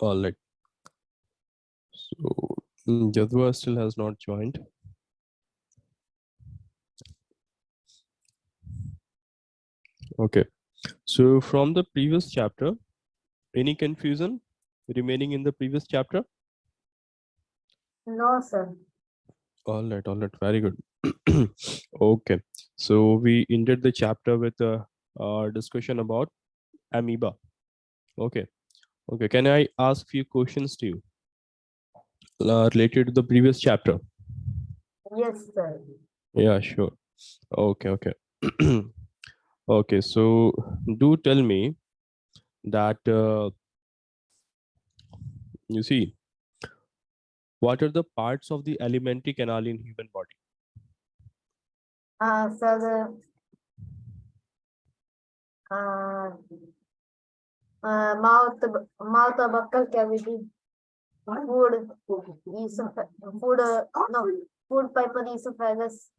All right. So Jadwa still has not joined. Okay. So from the previous chapter, any confusion remaining in the previous chapter? No, sir. All right. All right. Very good. Okay. So we ended the chapter with a discussion about amoeba. Okay. Okay. Can I ask few questions to you related to the previous chapter? Yes, sir. Yeah, sure. Okay. Okay. Okay. So do tell me that you see, what are the parts of the alimentary canal in human body? Sir, mouth, buccal cavity, food, food, no, food pipe of the esophagus,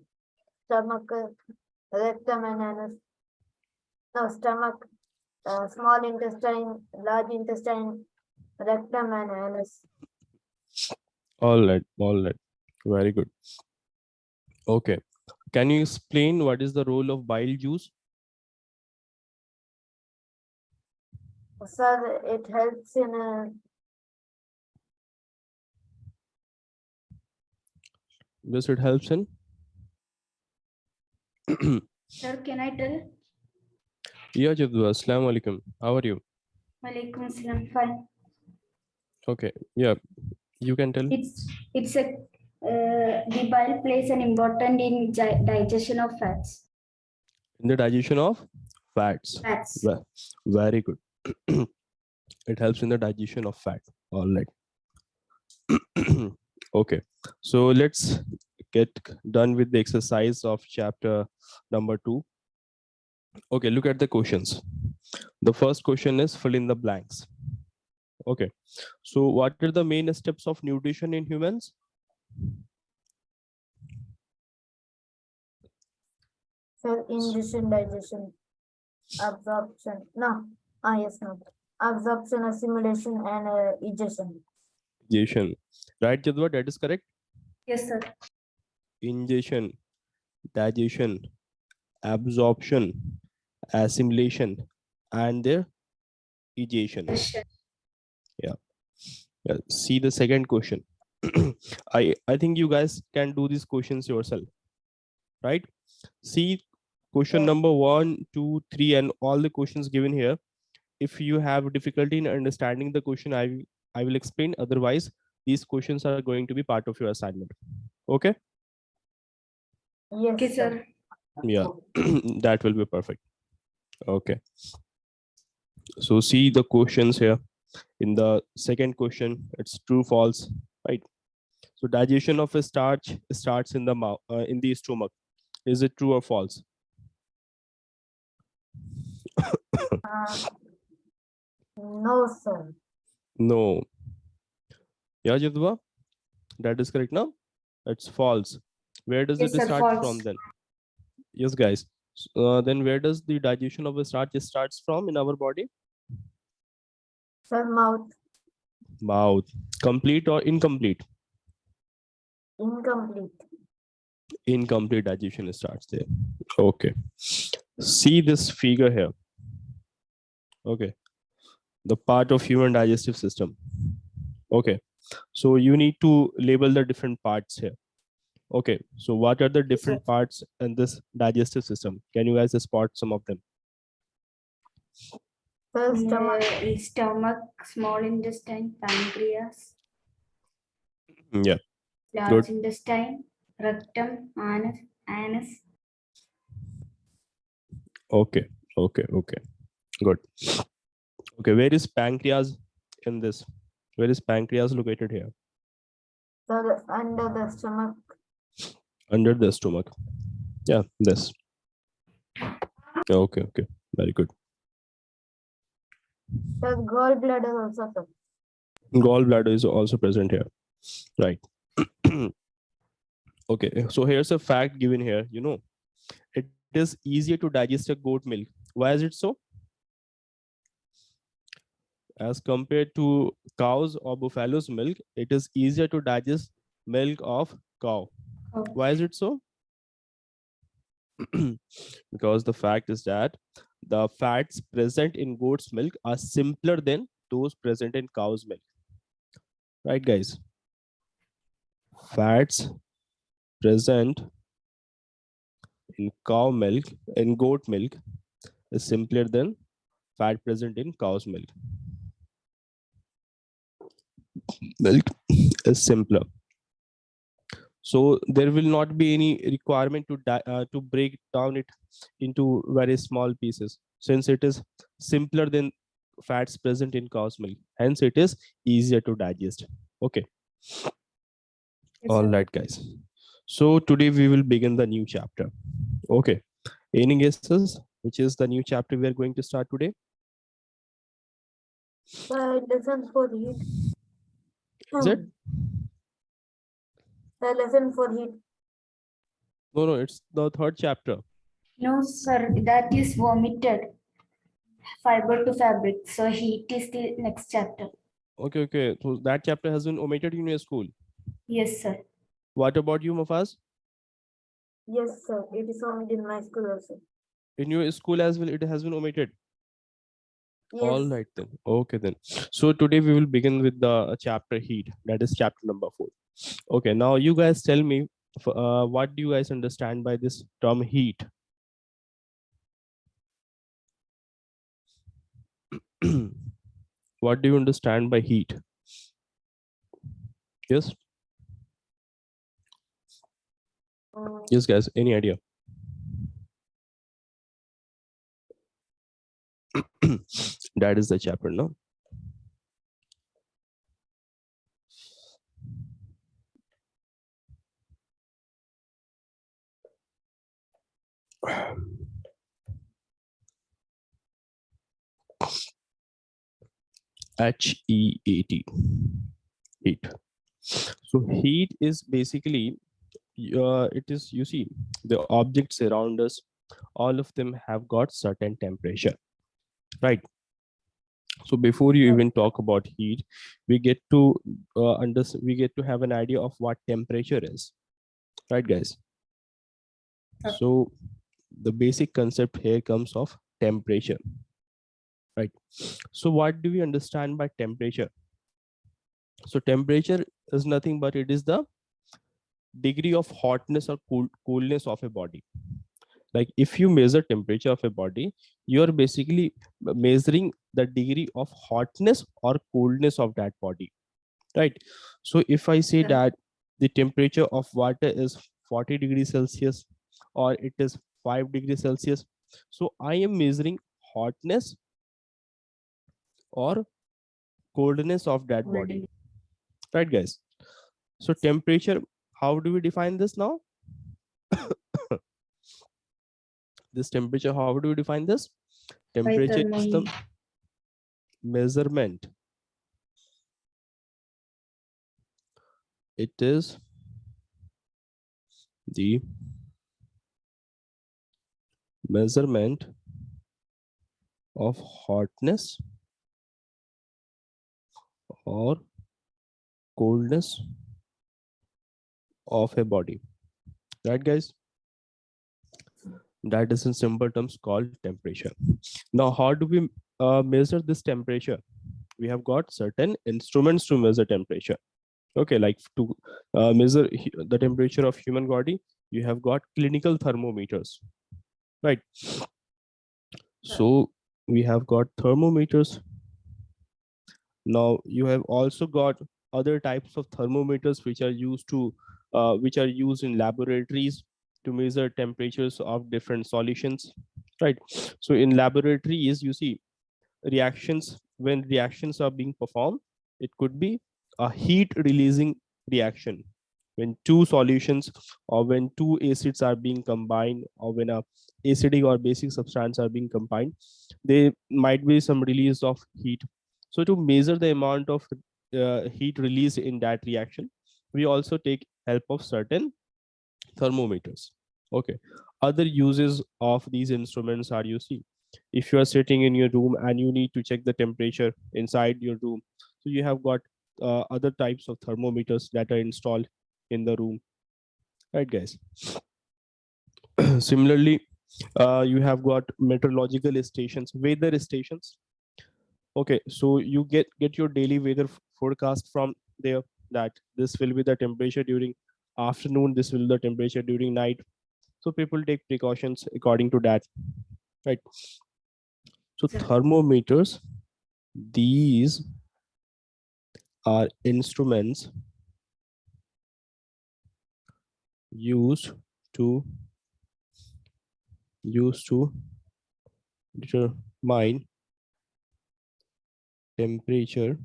stomach, rectum and anus, no, stomach, small intestine, large intestine, rectum and anus. All right. All right. Very good. Okay. Can you explain what is the role of bile juice? Sir, it helps in Yes, it helps in. Sir, can I tell? Yeah, Jadwa. Assalamu alaikum. How are you? Walaikum salam. Fine. Okay. Yeah, you can tell. It's a the bile plays an important in digestion of fats. In the digestion of fats. Fats. Very good. It helps in the digestion of fat. All right. Okay. So let's get done with the exercise of chapter number 2. Okay, look at the questions. The first question is fill in the blanks. Okay. So what are the main steps of nutrition in humans? cell ingestion, digestion, absorption. No, yes, no. Absorption, assimilation, and egestion. Ingestion. Right, Jadwa? That is correct. Yes, sir. Ingestion, digestion, absorption, assimilation, and their egestion. Yeah. See the second question. I think you guys can do these questions yourself, right? See question number 1, 2, 3, and all the questions given here. If you have difficulty in understanding the question, I will explain. Otherwise, these questions are going to be part of your assignment. Okay? Yes, Okay, sir. Yeah, that will be perfect. Okay. So see the questions here. In the second question, it's true, false, right? So digestion of a starch starts in the mouth, in the stomach. Is it true or false? No, sir. No. Yeah, Jadwa, that is correct now. It's false. Where does Yes, it sir, start false. from then? Yes, guys. Then where does the digestion of a starch starts from in our body? Sir, mouth. Mouth. Complete or incomplete? Incomplete. Incomplete digestion starts there. Okay. See this figure here. Okay. The part of human digestive system. Okay. So you need to label the different parts here. Okay. So what are the different parts in this digestive system? Can you guys spot some of them? Sir, stomach. Stomach, small intestine, pancreas, Yeah. large Good. intestine, rectum, anus. Okay. Okay. Okay. Good. Okay. Where is pancreas in this? Where is pancreas located here? Sir, under the stomach. Under the stomach. Yeah. This. Okay. Okay. Very good. Sir, gallbladder also, sir. Gallbladder is also present here. Right. Okay. So here's a fact given here. You know, it is easier to digest a goat milk. Why is it so? As compared to cows or buffalo's milk, it is easier to digest milk of cow. Oh, Why is it so? Because the fact is that the fats present in goat's milk are simpler than those present in cow's milk. Right, guys? Fats present in cow milk, in goat milk, is simpler than fat present in cow's milk. Milk is simpler. So there will not be any requirement to break down it into very small pieces, since it is simpler than fats present in cow's milk. Hence, it is easier to digest. Okay. yes, All sir. right, guys. So today we will begin the new chapter. Okay. Any guesses? Which is the new chapter we are going to start today? Lesson for heat. Is it? The lesson for heat. No, it's the third chapter. No, sir, that is vomited. Fiber to fabric. So heat is the next chapter. Okay. So that chapter has been omitted in your school. Yes, sir. What about you, Mafaz? Yes, sir. It is only in my school also. In your school as well, it has been omitted. Yes. All right then. Okay then. So today we will begin with the chapter heat. That is chapter number 4. Okay. Now you guys tell me, what do you guys understand by this term heat? What do you understand by heat? Yes. Yes, guys. Any idea? That is the chapter, no? HEAT. Heat. So heat is basically, it is, you see, the objects around us, all of them have got certain temperature, right? So before you even talk about heat, we get to we get to have an idea of what temperature is, right, guys? So the basic concept here comes of temperature, right? So what do we understand by temperature? So temperature is nothing but it is the degree of hotness or coolness of a body. Like if you measure temperature of a body, you are basically measuring the degree of hotness or coolness of that body, right? So if I say that the temperature of water is 40 degrees Celsius or it is 5 degrees Celsius, so I am measuring hotness or coldness of that body, right, guys? So temperature, how do we define this now? This temperature, how do we define this? Temperature is the measurement. It is the measurement of hotness or coldness of a body, right, guys? That is in simple terms called temperature. Now how do we measure this temperature? We have got certain instruments to measure temperature. Okay, like to measure the temperature of human body, you have got clinical thermometers, right? So we have got thermometers. Now you have also got other types of thermometers which are used in laboratories to measure temperatures of different solutions, right? So in laboratories, you see reactions, when reactions are being performed, it could be a heat releasing reaction when two solutions or when two acids are being combined, or when a acidic or basic substance are being combined, there might be some release of heat. So to measure the amount of heat released in that reaction, we also take help of certain thermometers. Okay. Other uses of these instruments are, you see, if you are sitting in your room and you need to check the temperature inside your room, so you have got other types of thermometers that are installed in the room, right guys? Similarly, you have got meteorological stations, weather stations. Okay, so you get your daily weather forecast from there, that this will be the temperature during afternoon, this will be the temperature during night. So people take precautions according to that, right? So Sir. thermometers, these are instruments used to determine temperature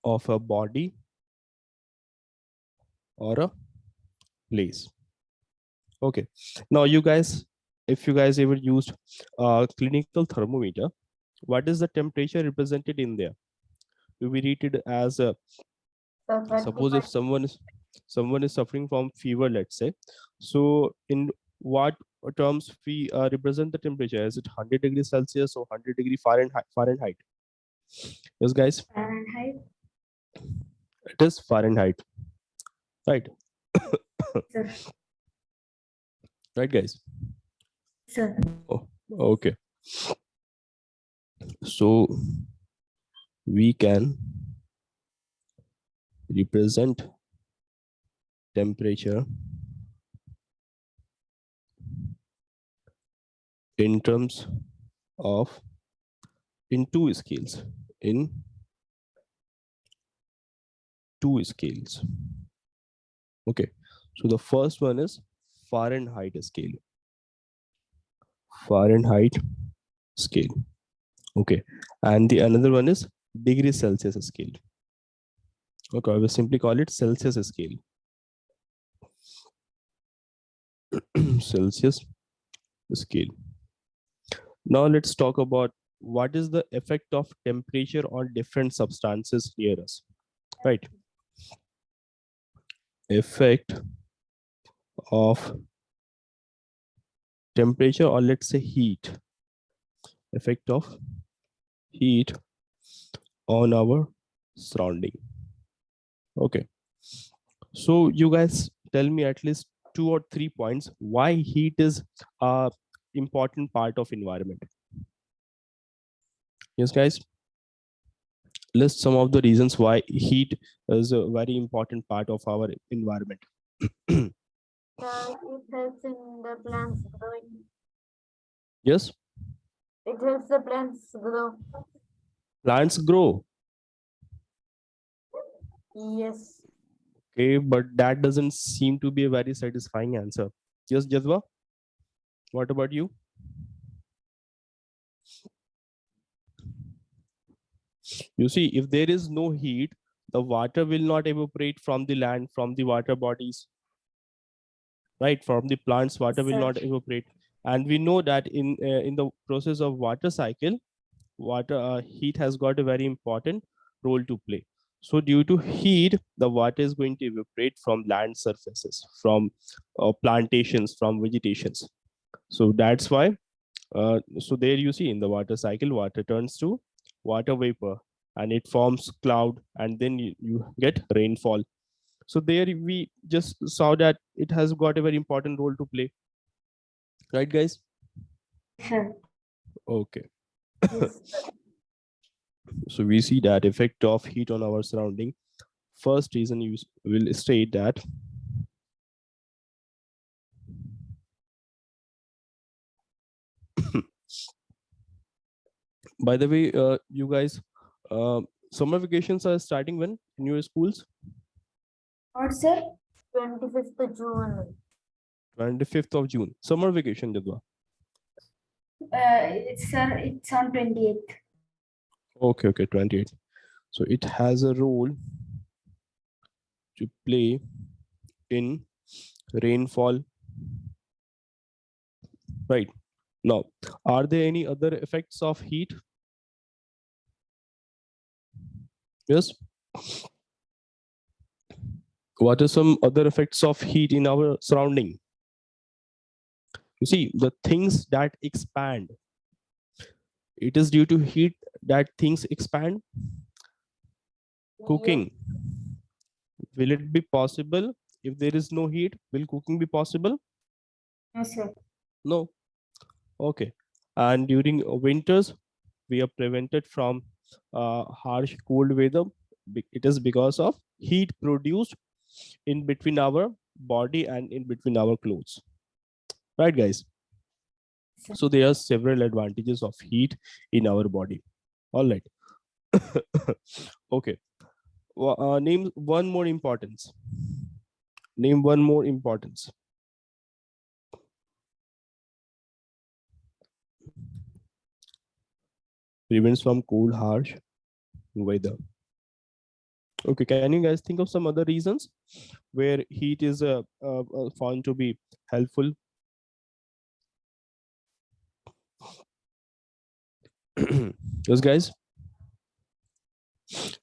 of a body or a place. Okay, now you guys, if you guys ever used a clinical thermometer, what is the temperature represented in there? We read it as a, suppose if someone is suffering from fever, let's say, so in what terms we represent the temperature? Is it 100 degrees Celsius or 100 degree Fahrenheit? Yes guys, Fahrenheit. it is Fahrenheit, right? Sir. Right guys? Sir. Oh, okay, so we can represent temperature in terms of, in two scales, in two scales. Okay, so the first one is Fahrenheit scale. Fahrenheit scale. Okay, and the another one is degree Celsius scale. Okay, I will simply call it Celsius scale. Celsius scale. Now let's talk about what is the effect of temperature on different substances near us, right? Effect of temperature, or let's say heat, effect of heat on our surrounding. Okay, so you guys tell me at least 2 or 3 points why heat is a important part of environment. Yes guys, list some of the reasons why heat is a very important part of our environment. It helps in the plants growing. Yes, It helps the plants grow. plants grow. Yes. Okay, but that doesn't seem to be a very satisfying answer. Yes, Jazwa, what about you? You see, if there is no heat, the water will not evaporate from the land, from the water bodies, right? From the plants, water will Sir. not evaporate. And we know that in the process of water cycle, water heat has got a very important role to play. So due to heat, the water is going to evaporate from land surfaces, from plantations, from vegetations. So that's why, so there you see in the water cycle, water turns to water vapor and it forms cloud, and then you get rainfall. So there we just saw that it has got a very important role to play, right guys? Sir. Okay. Yes. So we see that effect of heat on our surrounding. First reason you will state that by the way, you guys, summer vacations are starting when in your schools? What, sir? 25th June. 25th of June. Summer vacation, Jadwa. Sir, it's on 28th. Okay, okay, 28th. So it has a role to play in rainfall, right? Now, are there any other effects of heat? Yes. What are some other effects of heat in our surrounding? You see, the things that expand, it is due to heat that things expand. Cooking, will it be possible if there is no heat? Will cooking be possible? No, sir. No. Okay. And during winters, we are prevented from harsh cold weather. It is because of heat produced in between our body and in between our clothes. Right, guys? Sir. So there are several advantages of heat in our body. All right. Okay. Name one more importance. Name one more importance. Prevents from cold, harsh weather. Okay, can you guys think of some other reasons where heat is found to be helpful? Yes, guys.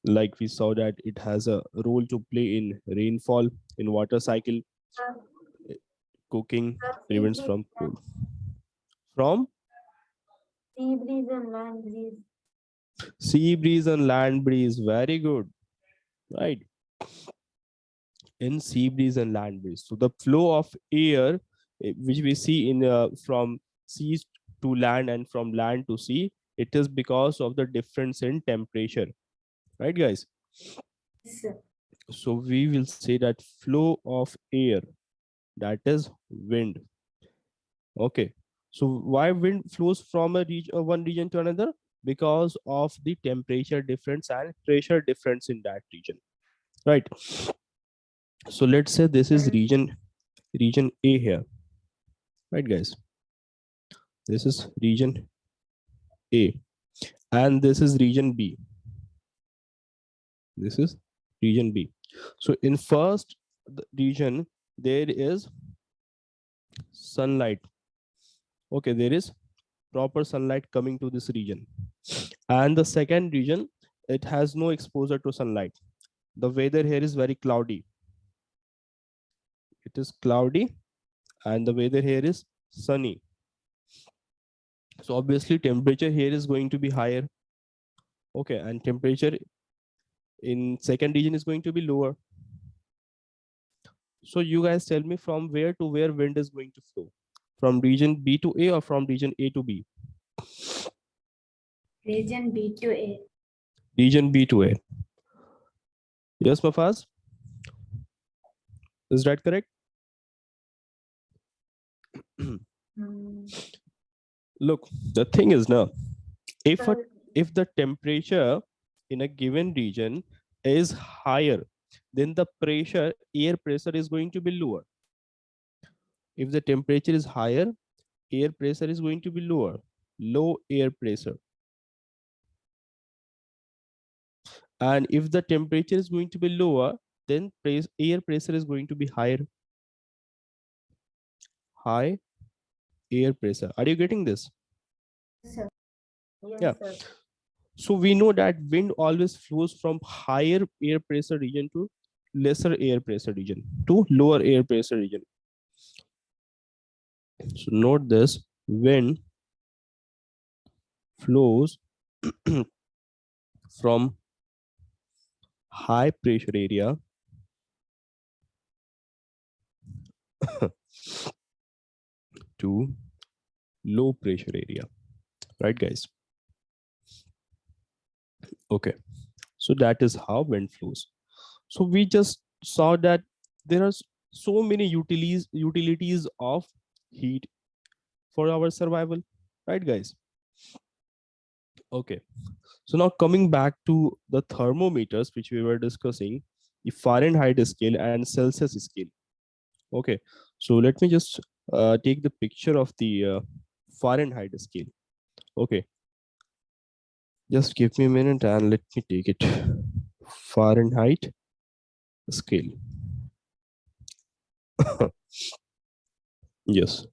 Like we saw that it has a role to play in rainfall, in water cycle, cooking, prevents from cold. From Sea breeze and land breeze. sea breeze and land breeze. Very good. Right. In sea breeze and land breeze. So the flow of air, which we see in from seas to land and from land to sea, it is because of the difference in temperature. Right, guys? Yes, sir. So we will say that flow of air, that is wind. Okay. So why wind flows from a region, one region to another? Because of the temperature difference and pressure difference in that region. Right. So let's say this is region A here. Right, guys? This is region A, and this is region B. This is region B. So in first region, there is sunlight. Okay, there is proper sunlight coming to this region. And the second region, it has no exposure to sunlight. The weather here is very cloudy. It is cloudy, and the weather here is sunny. So obviously temperature here is going to be higher. Okay, and temperature in second region is going to be lower. So you guys tell me from where to where wind is going to flow? From region B to A or from region A to B? Region B to A. Region B to A. Yes, Mafaz? Is that correct? Look, the thing is now, if the temperature in a given region is higher, then the air pressure is going to be lower. If the temperature is higher, air pressure is going to be lower, low air pressure. And if the temperature is going to be lower, then air pressure is going to be higher, high air pressure. Are you getting this? Yes, sir. Yes, Yeah. sir. So we know that wind always flows from higher air pressure region to lesser air pressure region to lower air pressure region. So note this, wind flows from high pressure area to low pressure area. Right, guys? Okay. So that is how wind flows. So we just saw that there are so many utilities of heat for our survival. Right, guys? Okay. So now coming back to the thermometers which we were discussing, the Fahrenheit scale and Celsius scale. Okay. So let me just take the picture of the Fahrenheit scale. Okay. Just give me a minute and let me take it. Fahrenheit scale. Yes.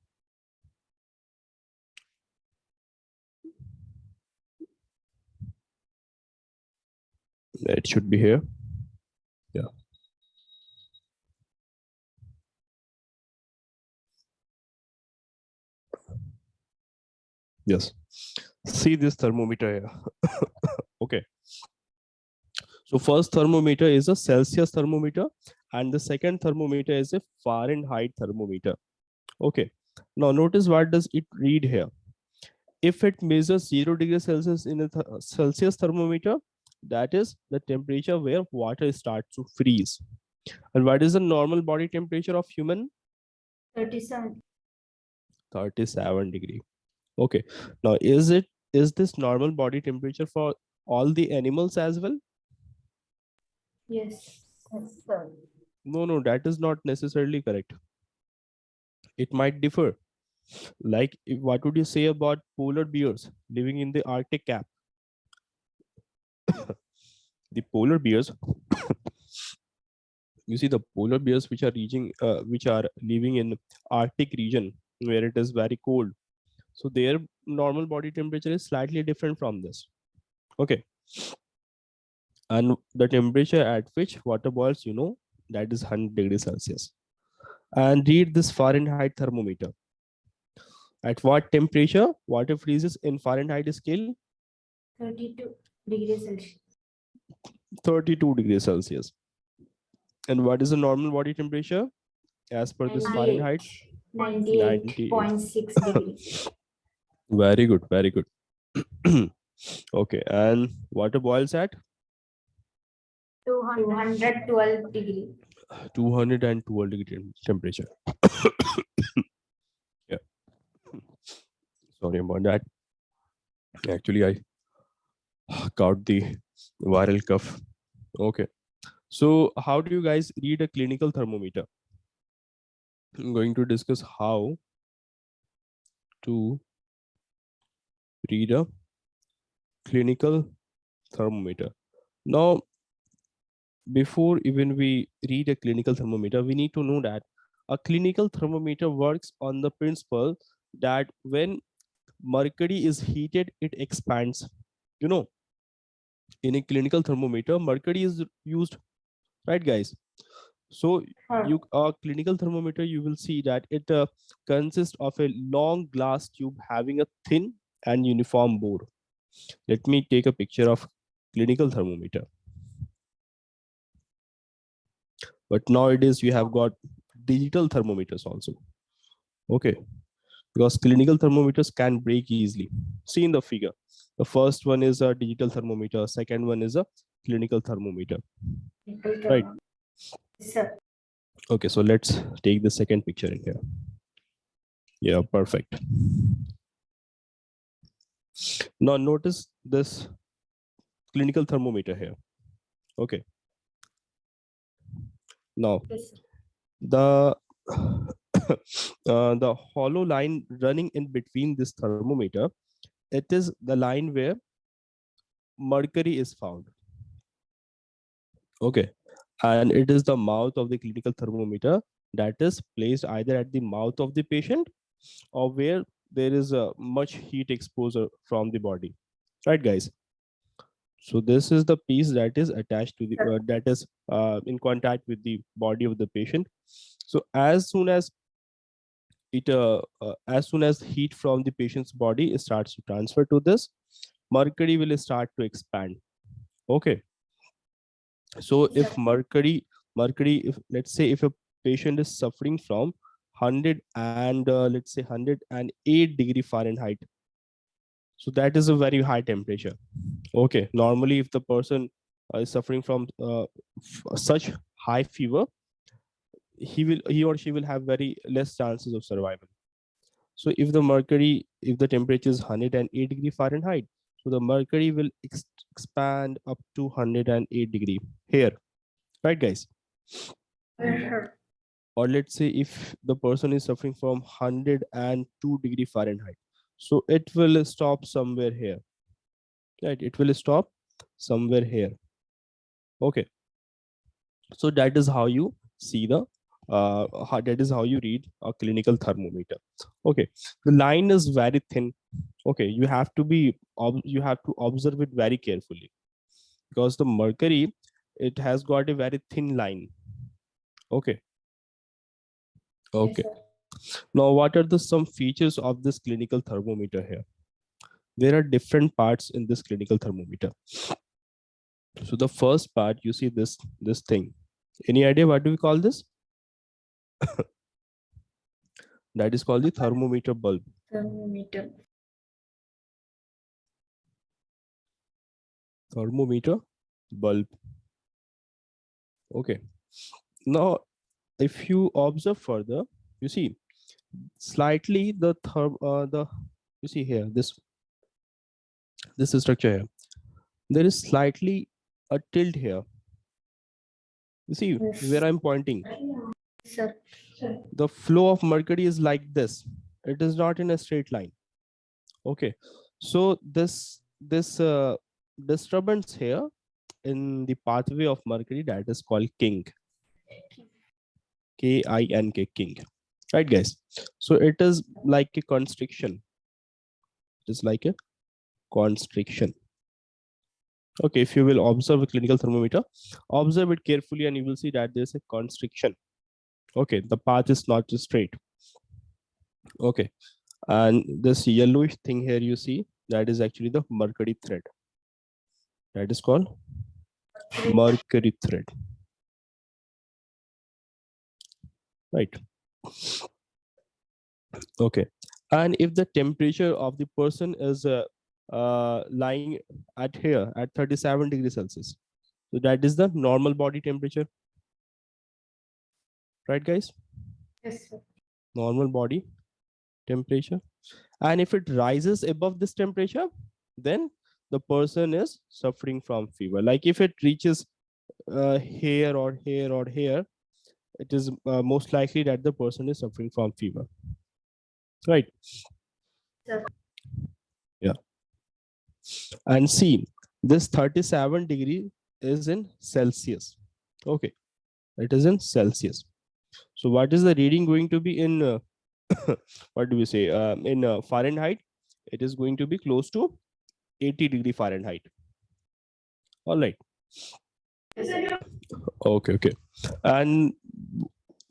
It should be here. Yeah. Yes. See this thermometer here. Okay. So first thermometer is a Celsius thermometer, and the second thermometer is a Fahrenheit thermometer. Okay. Now notice what does it read here. If it measures 0 degrees Celsius in a Celsius thermometer, that is the temperature where water starts to freeze. And what is the normal body temperature of human? 37. 37 degree. Okay. Now is this normal body temperature for all the animals as well? Yes. Yes, sir. No, that is not necessarily correct. It might differ. Like, what would you say about polar bears living in the Arctic cap? The polar bears, you see the polar bears which are living in Arctic region where it is very cold. So their normal body temperature is slightly different from this. Okay. And the temperature at which water boils, that is 100 degrees Celsius. And read this Fahrenheit thermometer. At what temperature water freezes in Fahrenheit scale? 32 degrees Celsius. 32 degrees Celsius. And what is the normal body temperature as per this 98. Fahrenheit? 98. 98.6 degrees. Very good, very good. Okay, and water boils at 212 degrees. 212 degree temperature. Yeah, sorry about that. Actually, I caught the viral cough. Okay, so how do you guys read a clinical thermometer? I'm going to discuss how to read a clinical thermometer. Now, before even we read a clinical thermometer, we need to know that a clinical thermometer works on the principle that when mercury is heated, it expands. You know, in a clinical thermometer, mercury is used, right, guys? So you a clinical thermometer, you will see that it consists of a long glass tube having a thin and uniform bore. Let me take a picture of clinical thermometer. But nowadays you have got digital thermometers also. Okay, because clinical thermometers can break easily. See in the figure, the first one is a digital thermometer, second one is a clinical thermometer, right? Sir. Okay, so let's take the second picture in here. Yeah, perfect. Now notice this clinical thermometer here. Okay, now Yes, sir. the the hollow line running in between this thermometer, it is the line where mercury is found. Okay, and it is the mouth of the clinical thermometer that is placed either at the mouth of the patient or where there is a much heat exposure from the body, right, guys? So this is the piece that is attached to the that is in contact with the body of the patient. So as soon as heat from the patient's body starts to transfer to this, mercury will start to expand. Okay, so if mercury, if let's say if a patient is suffering from 100 and let's say 108 degree Fahrenheit, so that is a very high temperature. Okay, normally if the person is suffering from such high fever, he or she will have very less chances of survival. So if the temperature is 108 degree Fahrenheit, so the mercury will expand up to 108 degree here, right, guys? Or let's say if the person is suffering from 102 degree Fahrenheit, so it will stop somewhere here, right? It will stop somewhere here. Okay, so that is how you see the that is how you read a clinical thermometer. Okay, the line is very thin. Okay, you have to observe it very carefully because the mercury, it has got a very thin line. Okay, okay. Yes, Now what are the some features of this clinical thermometer here? There are different parts in this clinical thermometer. So the first part, you see this thing. Any idea what do we call this? That is called the thermometer bulb. Thermometer. Thermometer bulb. Okay. Now, if you observe further, you see slightly you see here this structure here. There is slightly a tilt here. You see Yes. where I'm pointing. Sir. The flow of mercury is like this. It is not in a straight line. Okay. So this disturbance here in the pathway of mercury, that is called kink. K-I-N-K, kink. Right, guys? So it is like a constriction. It is like a constriction. Okay, if you will observe a clinical thermometer, observe it carefully and you will see that there's a constriction. Okay, the path is not straight. Okay, and this yellowish thing here you see, that is actually the mercury thread. That is called mercury thread. Right. Okay, and if the temperature of the person is lying at here at 37 degrees Celsius, so that is the normal body temperature. Right, guys? Yes, sir. Normal body temperature. And if it rises above this temperature, then the person is suffering from fever. Like if it reaches here or here or here, it is most likely that the person is suffering from fever. Right? Sir. Yeah. And see, this 37 degree is in Celsius. Okay, it is in Celsius. So what is the reading going to be in what do we say in Fahrenheit? It is going to be close to 80 degree Fahrenheit. All right. Okay. And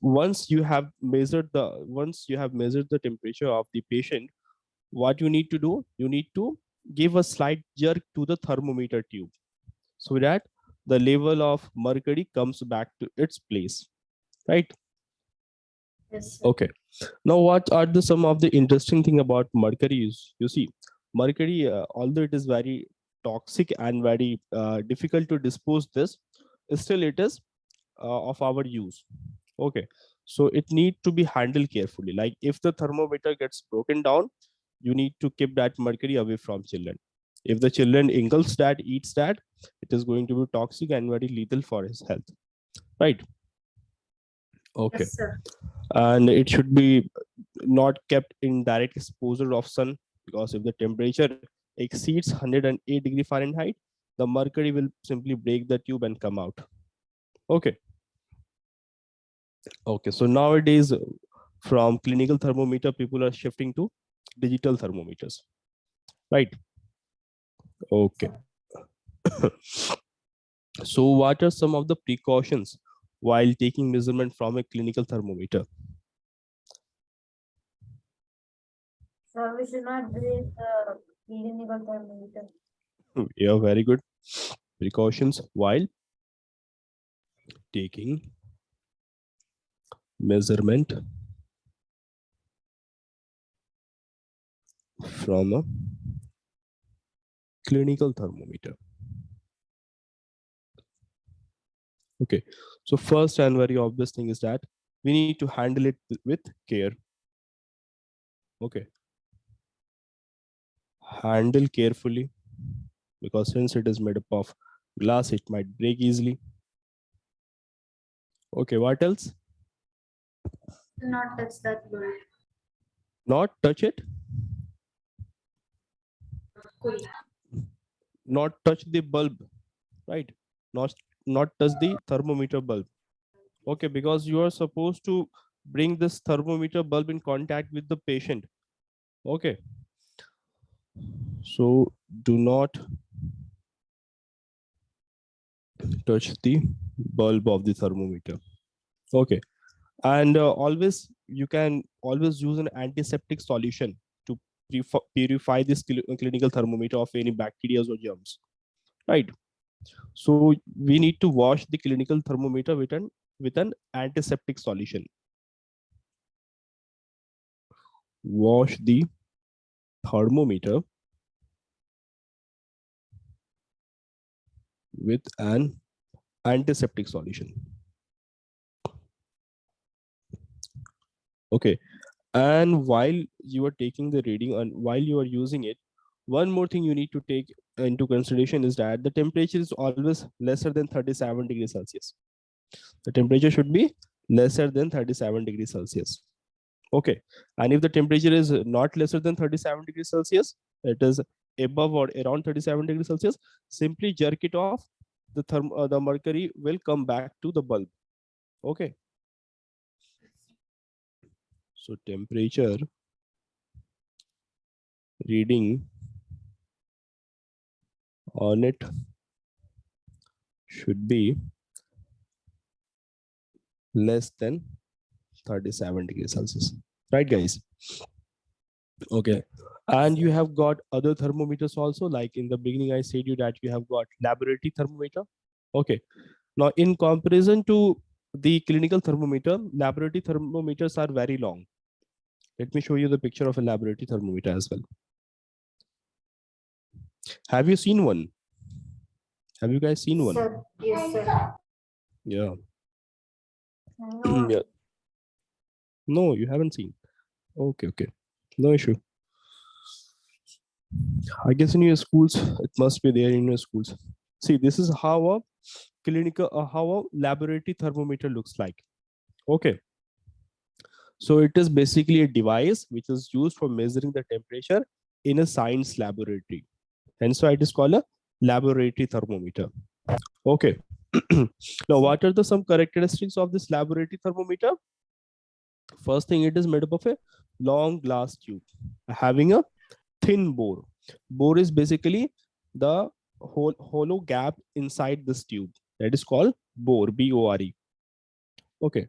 once you have measured the temperature of the patient, what you need to do, you need to give a slight jerk to the thermometer tube so that the level of mercury comes back to its place. Right? Yes, sir. Okay. Now, what are some of the interesting thing about mercury is, you see, mercury, although it is very toxic and very difficult to dispose this, still it is of our use. Okay. So it need to be handled carefully. Like if the thermometer gets broken down, you need to keep that mercury away from children. If the children ingulfs that, eats that, it is going to be toxic and very lethal for his health. Right? Okay. Yes, sir. And it should be not kept in direct exposure of sun, because if the temperature exceeds 108 degree Fahrenheit, the mercury will simply break the tube and come out. Okay. Okay. So nowadays, from clinical thermometer, people are shifting to digital thermometers. Right. Okay. So what are some of the precautions while taking measurement from a clinical thermometer? So we should not breathe the clinical thermometer. Yeah, very good. Precautions while taking measurement from a clinical thermometer. Okay, so first and very obvious thing is that we need to handle it with care. Okay, handle carefully, because since it is made up of glass, it might break easily. Okay, what else? Do not touch that bulb. Not touch it. Cool. Not touch the bulb, right? Not touch the thermometer bulb. Okay, because you are supposed to bring this thermometer bulb in contact with the patient. Okay, so do not touch the bulb of the thermometer. Okay, and always you can always use an antiseptic solution to purify this clinical thermometer of any bacteria or germs, right? So we need to wash the clinical thermometer with an antiseptic solution. Wash the thermometer with an antiseptic solution. Okay, and while you are taking the reading and while you are using it, one more thing you need to take into consideration is that the temperature is always lesser than 37 degrees Celsius. The temperature should be lesser than 37 degrees Celsius. Okay, and if the temperature is not lesser than 37 degrees Celsius, it is above or around 37 degrees Celsius, simply jerk it off, the mercury will come back to the bulb. Okay, so temperature reading on it should be less than 37 degrees Celsius, right guys? Okay, and you have got other thermometers also, like in the beginning I said you that you have got laboratory thermometer. Okay, now in comparison to the clinical thermometer, laboratory thermometers are very long. Let me show you the picture of a laboratory thermometer as well. Have you seen one? Have you guys seen one? Sir, yes, sir. Yeah. No. Yeah. No, you haven't seen. Okay, okay. No issue. I guess in your schools, it must be there in your schools. See, this is how a clinical, how a laboratory thermometer looks like. Okay. So it is basically a device which is used for measuring the temperature in a science laboratory. And so it is called a laboratory thermometer. Okay. Now, what are the some characteristics of this laboratory thermometer? First thing, it is made up of a long glass tube having a thin bore. Bore is basically the hollow gap inside this tube. That is called bore, B-O-R-E. Okay.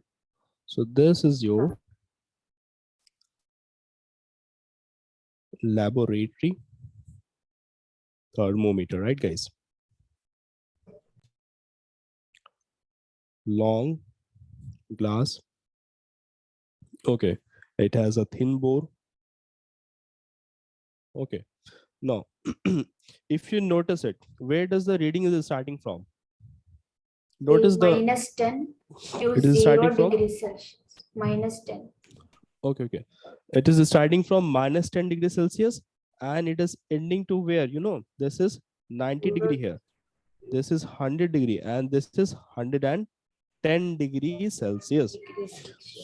So this is your laboratory thermometer, right guys? Long glass. Okay. It has a thin bore. Okay. Now, if you notice it, where does the reading is starting from? Notice the minus 10 to it is 0 starting from degrees Celsius. Minus 10. okay, okay. It is starting from minus 10 degrees Celsius and it is ending to where? You know, this is 90 degree here. This is 100 degree and this is 110 degrees Celsius.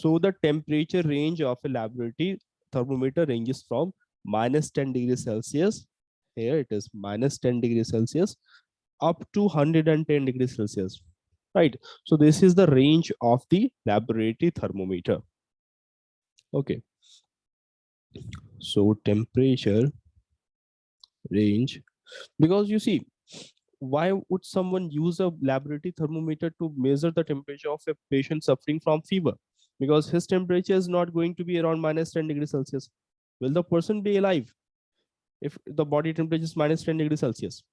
So the temperature range of a laboratory thermometer ranges from minus 10 degrees Celsius. Here it is minus 10 degrees Celsius up to 110 degrees Celsius. Right. So this is the range of the laboratory thermometer. Okay. So temperature range, because you see, why would someone use a laboratory thermometer to measure the temperature of a patient suffering from fever? Because his temperature is not going to be around minus 10 degrees Celsius. Will the person be alive if the body temperature is minus 10 degrees Celsius?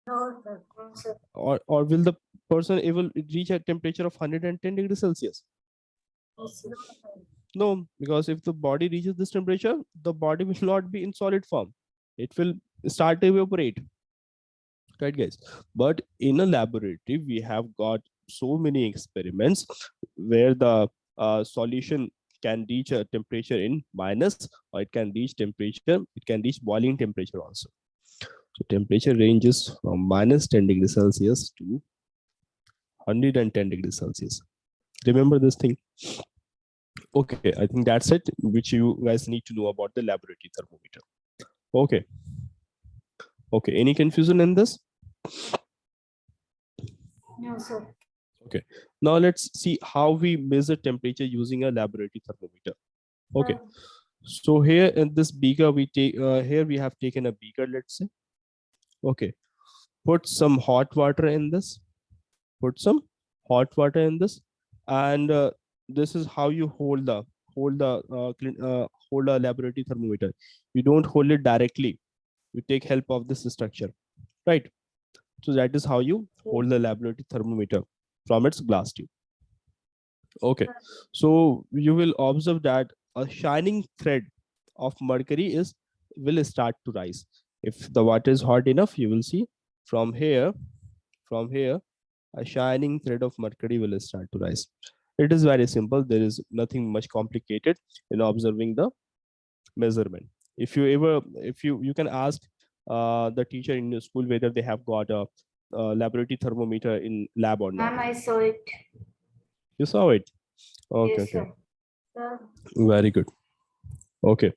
No, sir. No, sir. Or will the person able reach a temperature of 110 degrees Celsius? No, sir. No, because if the body reaches this temperature, the body will not be in solid form. It will start to evaporate. Right, guys? But in a laboratory, we have got so many experiments where the solution can reach a temperature in minus, or it can reach temperature, it can reach boiling temperature also. So temperature ranges from minus 10 degrees Celsius to 110 degrees Celsius. Remember this thing. Okay, I think that's it, which you guys need to know about the laboratory thermometer. Okay. Okay, any confusion in this? No, sir. Okay, now let's see how we measure temperature using a laboratory thermometer. Okay, so here in this beaker, we take here we have taken a beaker, let's say. Okay, put some hot water in this. Put some hot water in this, and this is how you hold the hold a laboratory thermometer? You don't hold it directly. You take help of this structure, right? So that is how you hold the laboratory thermometer from its glass tube. Okay, so you will observe that a shining thread of mercury will start to rise. If the water is hot enough, you will see from here, a shining thread of mercury will start to rise. It is very simple. There is nothing much complicated in observing the measurement. If you can ask the teacher in your school whether they have got a laboratory thermometer in lab or not. Ma'am, I saw it. You saw it? Okay, Yes, okay, sir. Sir, very good. Okay,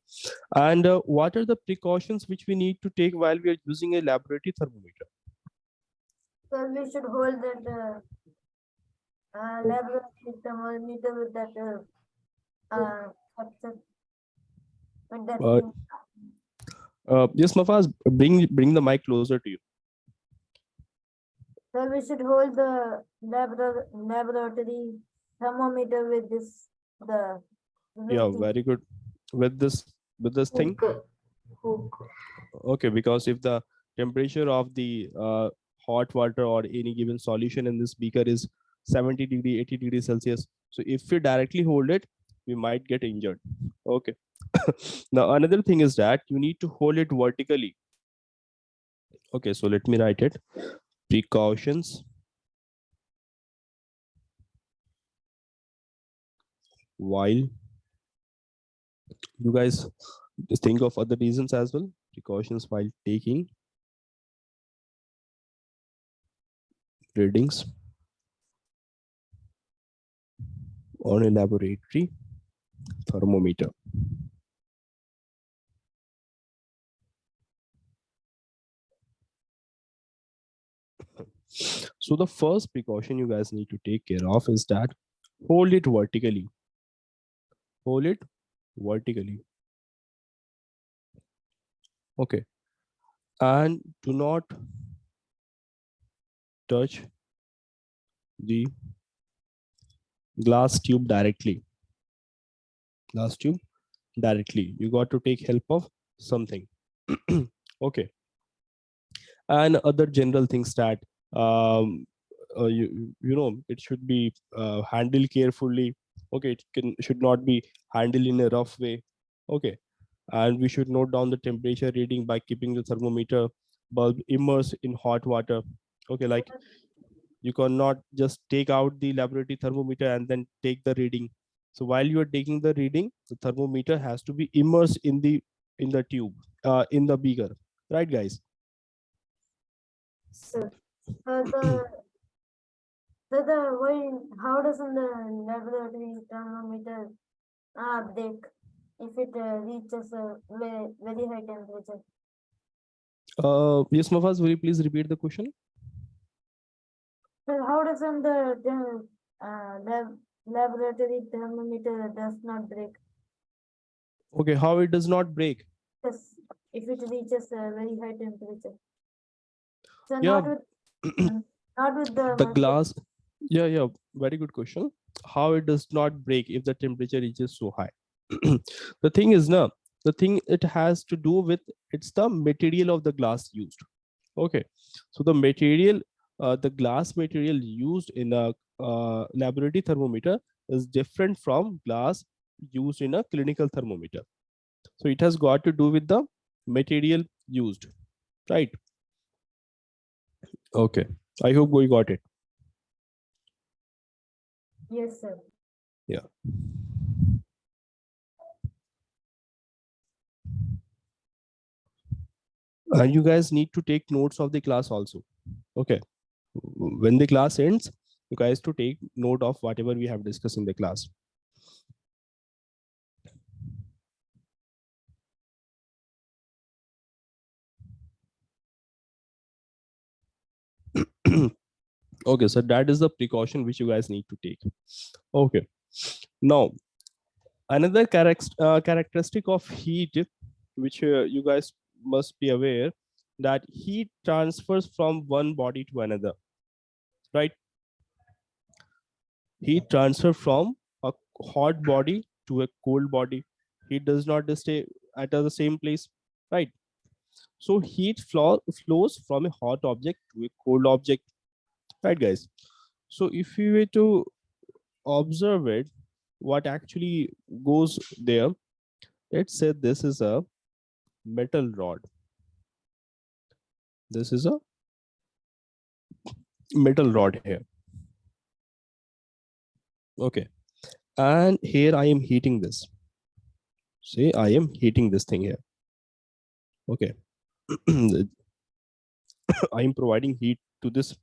and what are the precautions which we need to take while we are using a laboratory thermometer? sir, we should hold that laboratory thermometer with that structure, with that Uh, thing. yes, Mafaz, bring the mic closer to you. Sir, we should hold the laboratory thermometer with this the Yeah, thing. very good. With this thing. Hook. Hook. Okay, because if the temperature of the hot water or any given solution in this beaker is 70 degree, 80 degrees Celsius, so if we directly hold it, we might get injured. Okay. Now another thing is that you need to hold it vertically. Okay, so let me write it. Precautions while, you guys just think of other reasons as well. Precautions while taking readings on a laboratory thermometer. So the first precaution you guys need to take care of is that hold it vertically. Hold it vertically. Okay. And do not touch the glass tube directly. Glass tube directly. You got to take help of something. Okay. And other general things that you know, it should be handled carefully. Okay, it should not be handled in a rough way. Okay, and we should note down the temperature reading by keeping the thermometer bulb immersed in hot water. Okay, like you cannot just take out the laboratory thermometer and then take the reading. So while you are taking the reading, the thermometer has to be immersed in the tube, in the beaker, right, guys? Sir. How doesn't the laboratory thermometer break if it reaches a very high temperature? Yes, Mafaz, will you please repeat the question? So how doesn't the laboratory thermometer does not break? Okay, how it does not break? Yes, if it reaches a very high temperature. So Yeah, not with the the mercury. glass. Yeah, very good question. How it does not break if the temperature reaches so high? The thing is, no, the thing it has to do with, it's the material of the glass used. Okay, so the material, the glass material used in a laboratory thermometer is different from glass used in a clinical thermometer. So it has got to do with the material used, right? Okay, I hope we got it. Yes, sir. Yeah. And you guys need to take notes of the class also. Okay, when the class ends, you guys to take note of whatever we have discussed in the class. Okay, so that is the precaution which you guys need to take. Okay, now another characteristic of heat, which you guys must be aware, that heat transfers from one body to another, right? Heat transfer from a hot body to a cold body. Heat does not stay at the same place, right? So heat flows from a hot object to a cold object, right, guys? So if you were to observe it, what actually goes there, let's say this is a metal rod. This is a metal rod here. Okay. And here I am heating this. Say I am heating this thing here. Okay. I am providing heat to this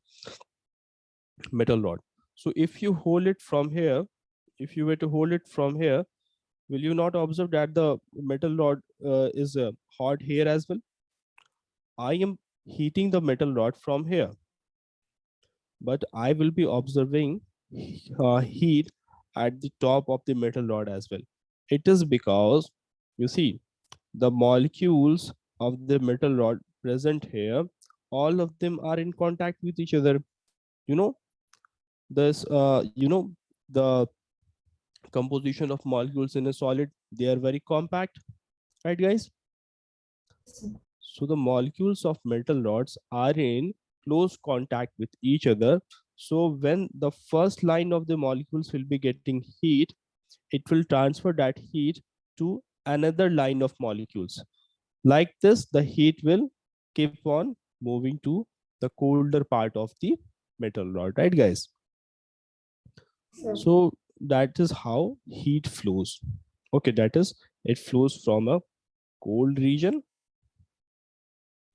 metal rod. So if you hold it from here, if you were to hold it from here, will you not observe that the metal rod is hot here as well? I am heating the metal rod from here, but I will be observing heat at the top of the metal rod as well. It is because, you see, the molecules of the metal rod present here, all of them are in contact with each other. You know, the composition of molecules in a solid, they are very compact, right, guys? So the molecules of metal rods are in close contact with each other. So when the first line of the molecules will be getting heat, it will transfer that heat to another line of molecules. Like this, the heat will keep on moving to the colder part of the metal rod, right, guys? So that is how heat flows. Okay, that is, it flows from a cold region,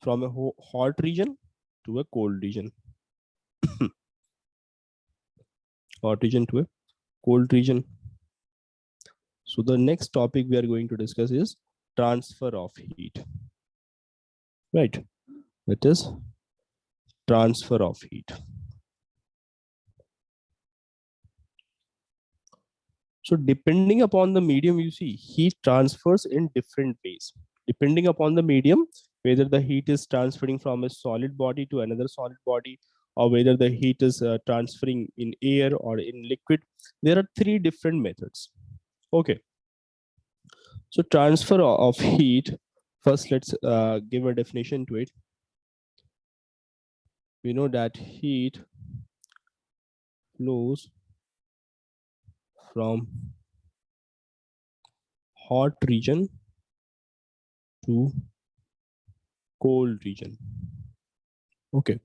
from a hot region to a cold region. Hot region to a cold region. So the next topic we are going to discuss is transfer of heat. Right, that is transfer of heat. So depending upon the medium, you see, heat transfers in different ways. Depending upon the medium, whether the heat is transferring from a solid body to another solid body, or whether the heat is transferring in air or in liquid, there are three different methods. Okay. So transfer of heat, first let's give a definition to it. We know that heat flows from hot region to cold region. Okay.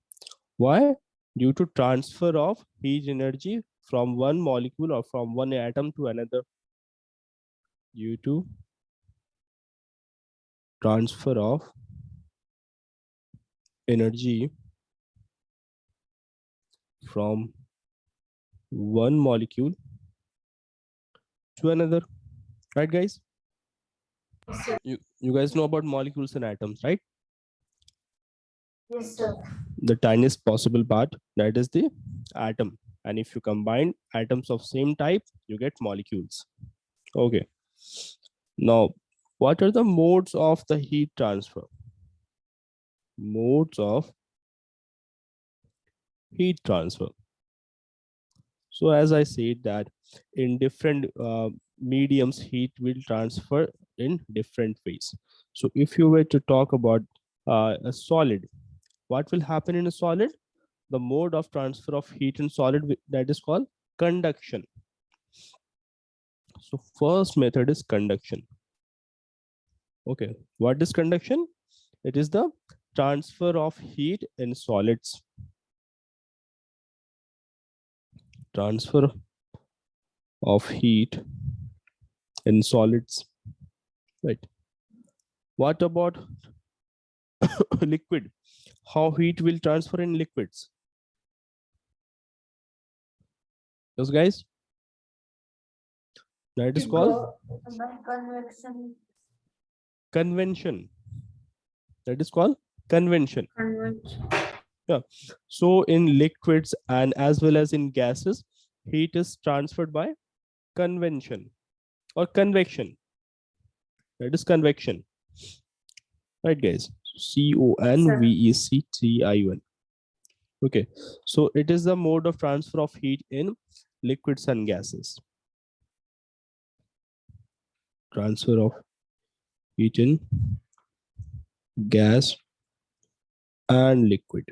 Why? Due to transfer of heat energy from one molecule or from one atom to another. Due to transfer of energy from one molecule to another. Right, guys? You guys know about molecules and atoms, right? Yes, sir. The tiniest possible part, that is the atom. And if you combine atoms of same type, you get molecules. Okay. Now, what are the modes of the heat transfer? Modes of heat transfer. So as I said that in different mediums, heat will transfer in different ways. So if you were to talk about a solid, what will happen in a solid? The mode of transfer of heat in solid, that is called conduction. So first method is conduction. Okay, what is conduction? It is the transfer of heat in solids. Transfer of heat in solids, right? What about liquid? How heat will transfer in liquids? Yes, guys? That is called By convection. convention. That is called convention. Convention. Yeah. So in liquids and as well as in gases, heat is transferred by convention or convection. That is convection. Right, guys? CONVECTION. Okay. So it is the mode of transfer of heat in liquids and gases. transfer of heat in gas and liquid.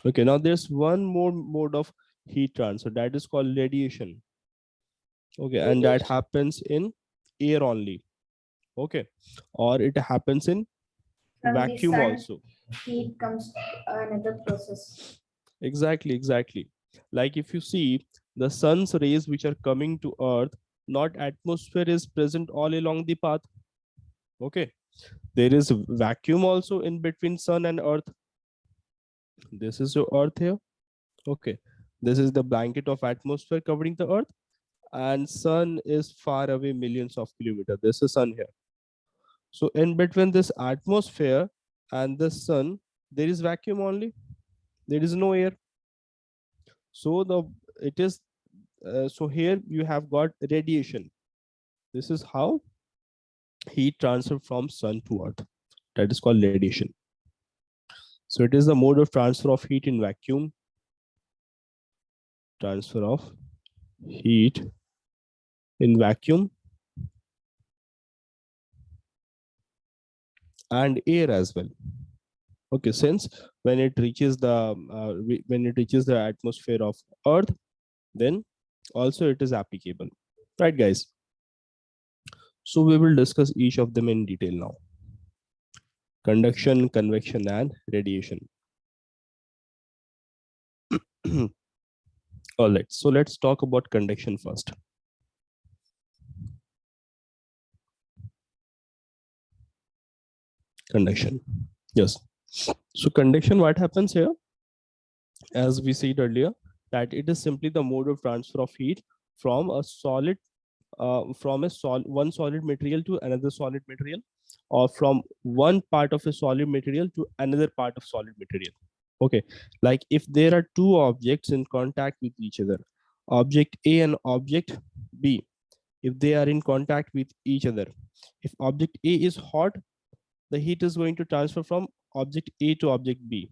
Okay, now there's one more mode of heat transfer that is called radiation. Okay, and that happens in air only. Okay, or it happens in From the vacuum sun, also. heat comes to another process. Exactly. Like if you see the sun's rays which are coming to earth, not atmosphere is present all along the path. Okay, there is vacuum also in between sun and earth. This is your earth here. Okay, this is the blanket of atmosphere covering the earth, and sun is far away millions of kilometers. This is sun here. So in between this atmosphere and the sun, there is vacuum only. There is no air. So the it is so here you have got radiation. This is how heat transfer from sun to earth. That is called radiation. So it is the mode of transfer of heat in vacuum. Transfer of heat in vacuum and air as well. Okay, since when it reaches the atmosphere of earth, then also it is applicable, right guys? So we will discuss each of them in detail now. Conduction, convection, and radiation. All right, so let's talk about conduction first. Conduction, yes. So conduction, what happens here, as we said earlier, that it is simply the mode of transfer of heat from a solid one solid material to another solid material, or from one part of a solid material to another part of solid material. Okay, like if there are two objects in contact with each other, object A and object B, if they are in contact with each other, if object A is hot, the heat is going to transfer from object A to object B.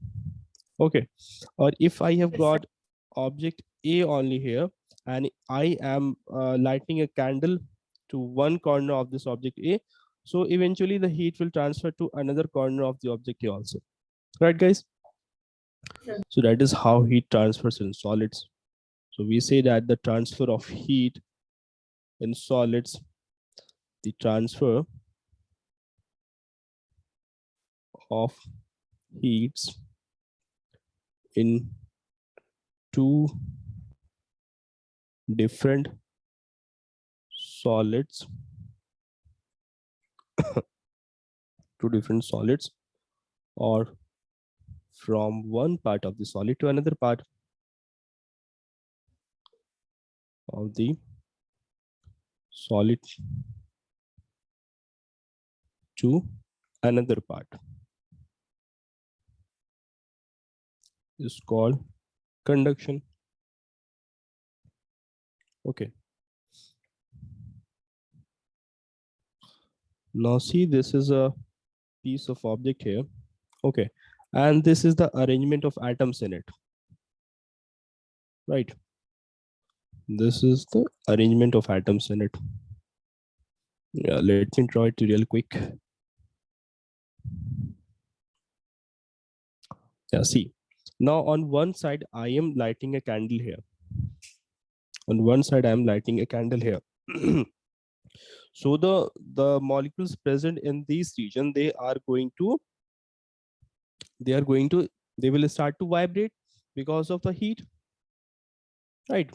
Okay, or if I have Yes, sir. got object A only here, and I am lighting a candle to one corner of this object A, so eventually the heat will transfer to another corner of the object A also, right guys? Sure. So that is how heat transfers in solids. So we say that the transfer of heat in solids, the transfer of heats in two different solids, or from one part of the solid to another part of the solid to another part is called conduction. Okay, now see, this is a piece of object here. Okay, and this is the arrangement of atoms in it, right? This is the arrangement of atoms in it. Yeah, let me draw it real quick. Yeah, see, now on one side I am lighting a candle here. On one side I am lighting a candle here. So the molecules present in this region, they will start to vibrate because of the heat, right?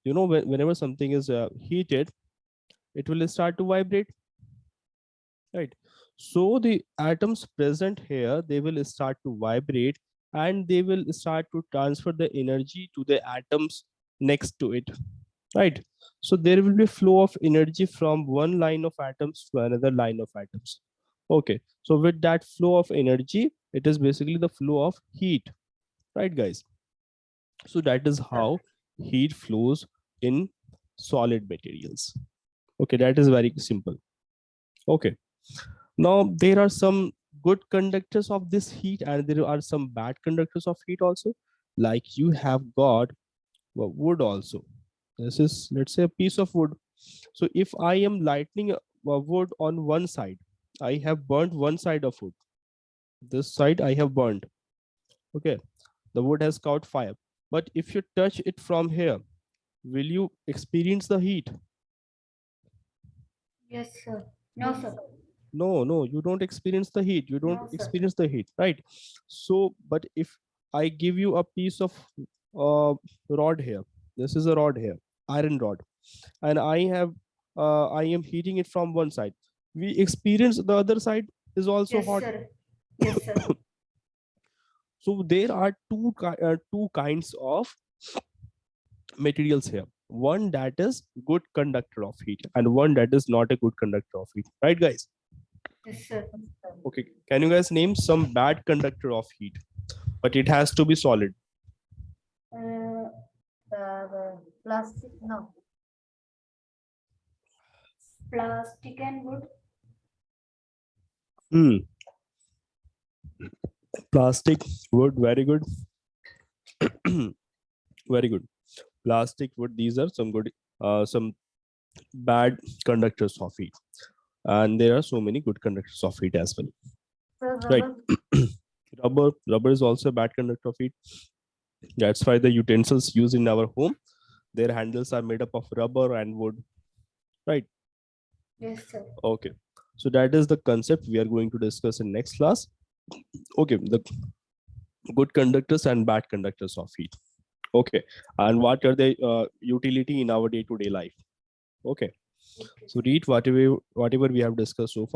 You know, whenever something is heated, it will start to vibrate, right? So the atoms present here, they will start to vibrate, and they will start to transfer the energy to the atoms next to it, right? So there will be flow of energy from one line of atoms to another line of atoms. Okay, so with that flow of energy, it is basically the flow of heat, right guys? So that is how heat flows in solid materials. Okay, that is very simple. Okay, now there are some good conductors of this heat, and there are some bad conductors of heat also. Like you have got wood also. This is, let's say, a piece of wood. So if I am lighting a wood on one side, I have burnt one side of wood. This side I have burnt. Okay, the wood has caught fire. But if you touch it from here, will you experience the heat? Yes, sir. No, sir. No, you don't experience the heat. You don't No, sir. experience the heat, right? So, but if I give you a piece of rod here, this is a rod here, iron rod, and I am heating it from one side. We experience the other side is also Yes, hot. sir. Yes, sir. So there are two kinds of materials here. One that is good conductor of heat, and one that is not a good conductor of heat. Right, guys? Yes, sir. Okay. Can you guys name some bad conductor of heat? But it has to be solid. The plastic, no. Plastic and wood. Plastic, wood, very good. Very good. Plastic, wood, these are some good, some bad conductors of heat. And there are so many good conductors of heat as well. So Right. rubber, Rubber is also a bad conductor of heat. That's why the utensils used in our home, their handles are made up of rubber and wood. Right. Yes, sir. Okay. So that is the concept we are going to discuss in next class. Okay. The good conductors and bad conductors of heat. Okay. And what are the utility in our day-to-day life? Okay. So read whatever we have discussed so far.